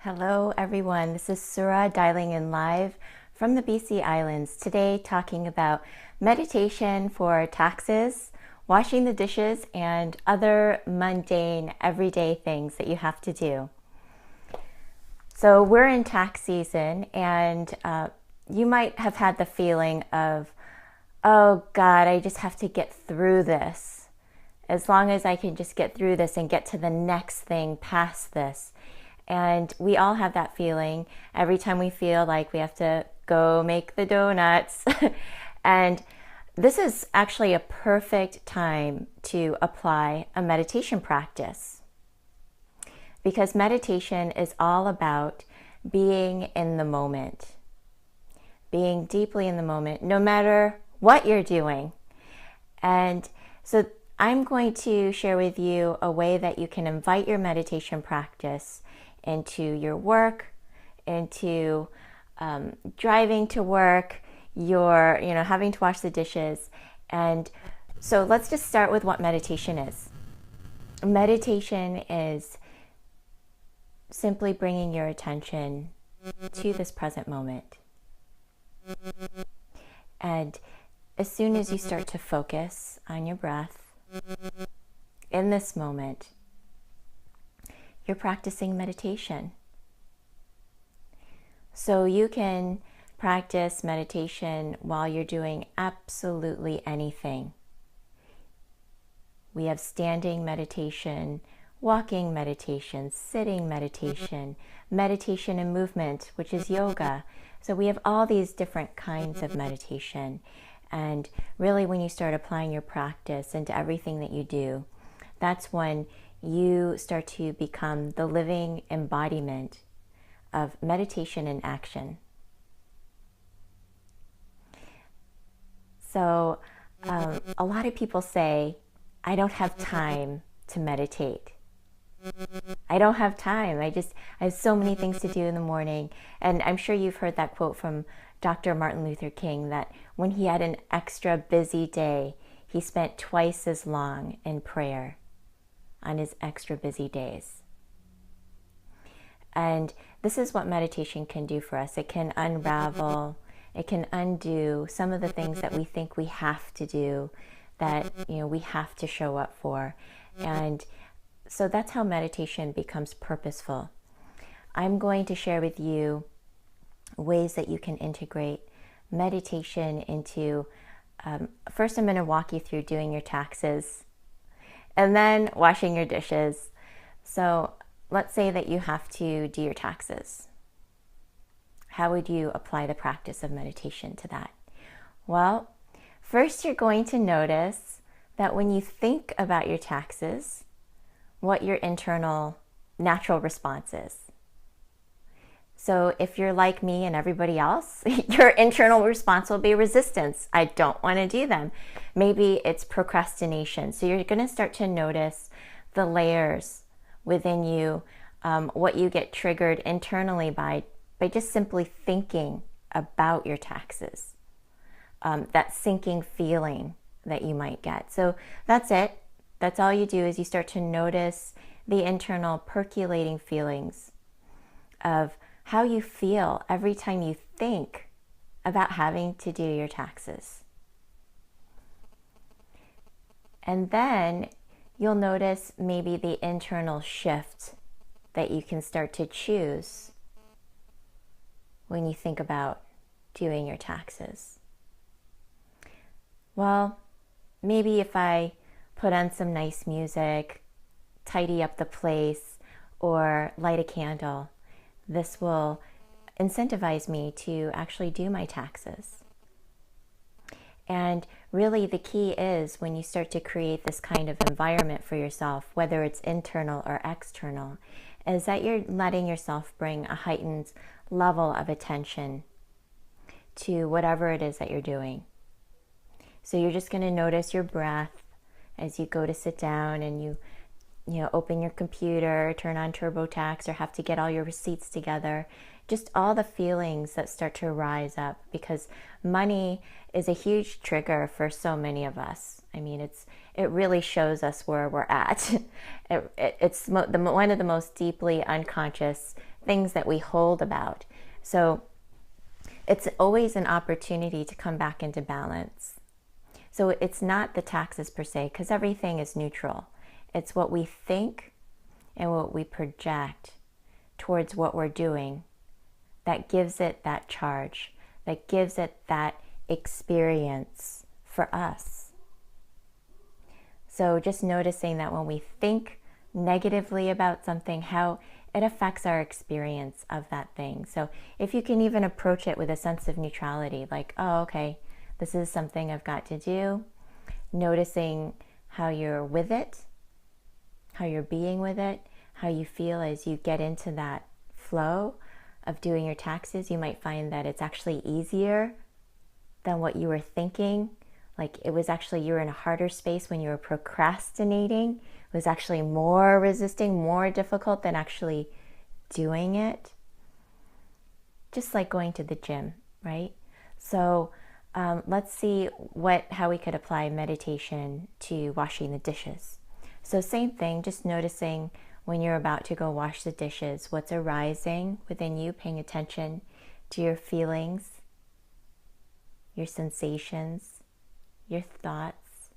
Hello everyone, this is Sura dialing in live from the BC Islands. Today talking about meditation for taxes, washing the dishes, and other mundane everyday things that you have to do. So we're in tax season, and you might have had the feeling of, oh God, I just have to get through this. As long as I can just get through this and get to the next thing past this. And we all have that feeling every time we feel like we have to go make the donuts. And this is actually a perfect time to apply a meditation practice. Because meditation is all about being in the moment, being deeply in the moment, no matter what you're doing. And so I'm going to share with you a way that you can invite your meditation practice into your work, into driving to work, your having to wash the dishes. And so let's just start with what meditation is. Meditation is simply bringing your attention to this present moment. And as soon as you start to focus on your breath in this moment, you're practicing meditation. So you can practice meditation while you're doing absolutely anything. We have standing meditation, walking meditation, sitting meditation, meditation and movement, which is yoga. So we have all these different kinds of meditation. And really when you start applying your practice into everything that you do, that's when you start to become the living embodiment of meditation in action. So a lot of people say, I don't have time to meditate. I don't have time. I have so many things to do in the morning. And I'm sure you've heard that quote from Dr. Martin Luther King, that when he had an extra busy day, he spent twice as long in prayer on his extra busy days. And this is what meditation can do for us. It can unravel, it can undo some of the things that we think we have to do, that we have to show up for. And so that's how meditation becomes purposeful. I'm going to share with you ways that you can integrate meditation into, first I'm going to walk you through doing your taxes, and then washing your dishes. So let's say that you have to do your taxes. How would you apply the practice of meditation to that? Well, first you're going to notice that when you think about your taxes, what your internal natural response is. So if you're like me and everybody else, your internal response will be resistance. I don't want to do them. Maybe it's procrastination. So you're going to start to notice the layers within you, what you get triggered internally by just simply thinking about your taxes, that sinking feeling that you might get. So that's it. That's all you do, is you start to notice the internal percolating feelings of how you feel every time you think about having to do your taxes. And then you'll notice maybe the internal shift that you can start to choose when you think about doing your taxes. Well, maybe if I put on some nice music, tidy up the place, or light a candle, this will incentivize me to actually do my taxes. And really the key is, when you start to create this kind of environment for yourself, whether it's internal or external, is that you're letting yourself bring a heightened level of attention to whatever it is that you're doing. So you're just going to notice your breath as you go to sit down and you open your computer, turn on TurboTax, or have to get all your receipts together. Just all the feelings that start to rise up, because money is a huge trigger for so many of us. I mean, it really shows us where we're at. It's one of the most deeply unconscious things that we hold about. So it's always an opportunity to come back into balance. So it's not the taxes per se, because everything is neutral. It's what we think and what we project towards what we're doing that gives it that charge, that gives it that experience for us. So just noticing that when we think negatively about something, how it affects our experience of that thing. So if you can even approach it with a sense of neutrality, like, oh, okay, this is something I've got to do, noticing how you're with it, how you're being with it, how you feel as you get into that flow of doing your taxes. You might find that it's actually easier than what you were thinking. Like it was actually, you were in a harder space when you were procrastinating. It was actually more resisting, more difficult than actually doing it. Just like going to the gym, right? So let's see how we could apply meditation to washing the dishes. So same thing, just noticing when you're about to go wash the dishes, what's arising within you, paying attention to your feelings, your sensations, your thoughts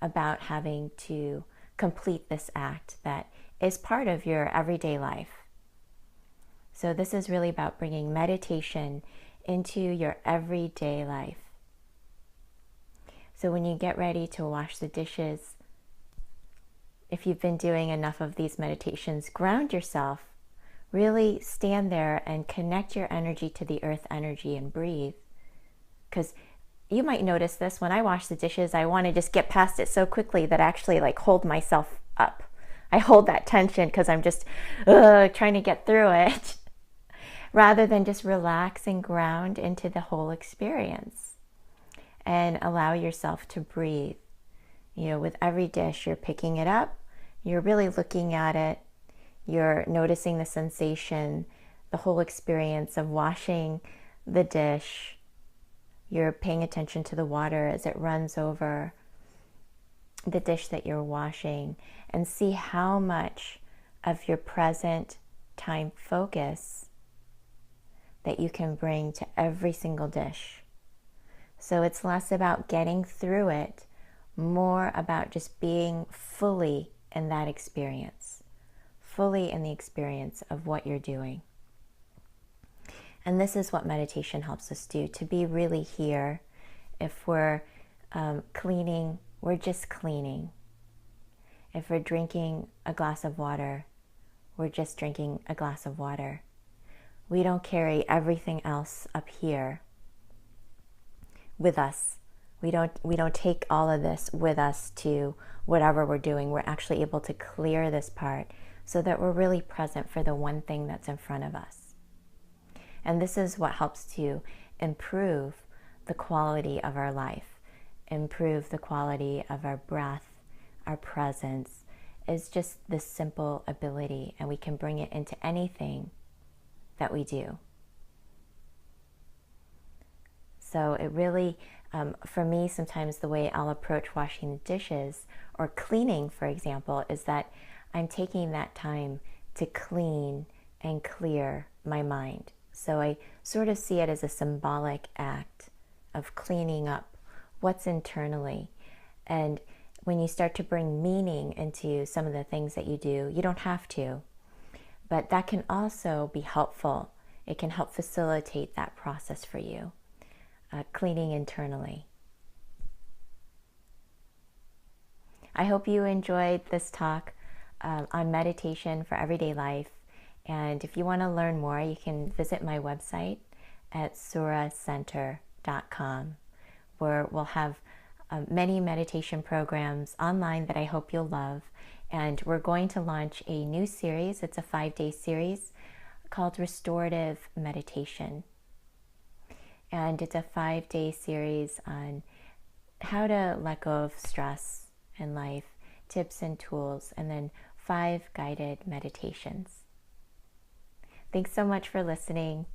about having to complete this act that is part of your everyday life. So this is really about bringing meditation into your everyday life. So when you get ready to wash the dishes, if you've been doing enough of these meditations, ground yourself, really stand there and connect your energy to the earth energy and breathe. Because you might notice this, when I wash the dishes, I want to just get past it so quickly that I actually like hold myself up. I hold that tension because I'm just trying to get through it rather than just relax and ground into the whole experience and allow yourself to breathe. You know, with every dish, you're picking it up, you're really looking at it, you're noticing the sensation, the whole experience of washing the dish. You're paying attention to the water as it runs over the dish that you're washing, and see how much of your present time focus that you can bring to every single dish. So it's less about getting through it, more about just being fully in that experience, fully in the experience of what you're doing. And this is what meditation helps us do, to be really here. If we're cleaning, we're just cleaning. If we're drinking a glass of water, we're just drinking a glass of water. We don't carry everything else up here with us. We don't take all of this with us to whatever we're doing. We're actually able to clear this part so that we're really present for the one thing that's in front of us. And this is what helps to improve the quality of our life, improve the quality of our breath, our presence, is just this simple ability, and we can bring it into anything that we do. So it really, for me, sometimes the way I'll approach washing the dishes or cleaning, for example, is that I'm taking that time to clean and clear my mind. So I sort of see it as a symbolic act of cleaning up what's internally. And when you start to bring meaning into some of the things that you do, you don't have to, but that can also be helpful. It can help facilitate that process for you, cleaning internally. I hope you enjoyed this talk on meditation for everyday life. And if you want to learn more, you can visit my website at suracenter.com, where we'll have many meditation programs online that I hope you'll love. And we're going to launch a new series. It's a 5-day series called Restorative Meditation. And it's a 5-day series on how to let go of stress in life, tips and tools, and then 5 guided meditations. Thanks so much for listening.